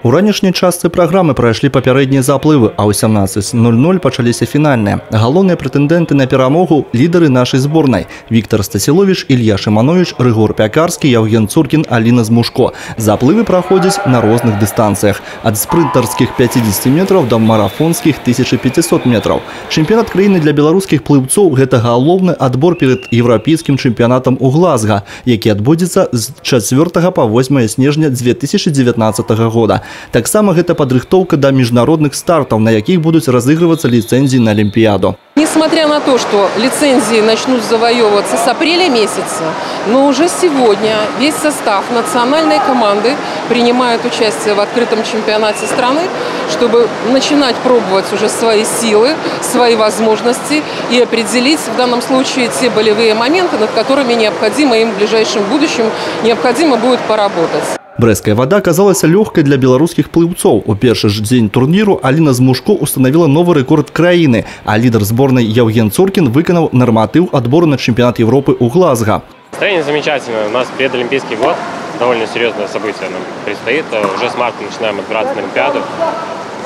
У ранішняй частцы праграмы прайшлі папярэднія заплывы, а ў 17:00 пачаліся фінальныя. Галоўныя прэтэндэнты на перамогу – лідары нашай зборнай. Віктор Стасіловіч, Ілья Шиманович, Рыгор Пякарскі, Яўген Цуркін, Аліна Змушко. Заплывы праходзяць на розных дыстанцыях. Ад спрынтарскіх 50 метраў да марафонскіх 1500 метраў. Чэмпіянат краіны для беларускіх плыўцоў – гэта галоўны адбор перад еўрапейскім чэмпіянатам у Глазга, які адбудзецца з 4 па 8 снежня 2019 года. Таксама гэта падрыхтоўка да міжнародных стартаў, на якіх будуць разыгрывацца ліцэнзіі на Олимпиаду. Несмотря на то, что лицензии начнут завоевываться с апреля месяца, но уже сегодня весь состав национальной команды принимает участие в открытом чемпионате страны, чтобы начинать пробовать уже свои силы, свои возможности и определить в данном случае те болевые моменты, над которыми необходимо им в ближайшем будущем необходимо будет поработать. Брэсцкая вода аказалася лёгкай для беларускіх плыўцоў. У першы ж дзень турніру Аліна Змушко установила новый рэкорд краіны, а лідар зборнай Яўген Цуркін выканаў норматыў адбору на чемпионат Европы у Глазго. Настроение замечательное. У нас предолимпийский год. Довольно серьезное событие нам предстоит. Уже с марта начинаем отбираться на Олимпиаду.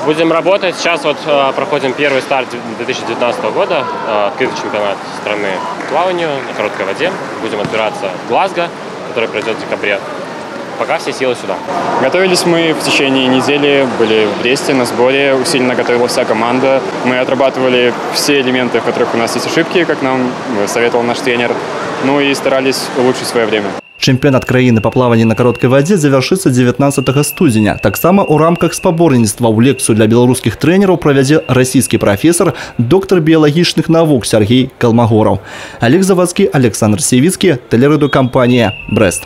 Будем работать. Сейчас вот проходим первый старт 2019 года. Открытый чемпионат страны по плаванию на короткой воде. Будем отбираться в Глазго, который пройдет в декабре. Пока все силы сюда. Готовились мы в течение недели, были в Бресте на сборе, усиленно готовилась вся команда. Мы отрабатывали все элементы, в которых у нас есть ошибки, как нам советовал наш тренер, ну и старались улучшить свое время. Чэмпіянат краіны па плаванні на кароткай вадзе завяршыцца 19 студзеня. Таксама ў рамках спаборніцтва ў лекцыю для беларускіх трэнераў правядзе расійскі прафесар, доктар біялагічных навук Сергей Калмагораў. Олег Завадскі, Александр Севіцкі, тэлерадыёкампанія «Брэст».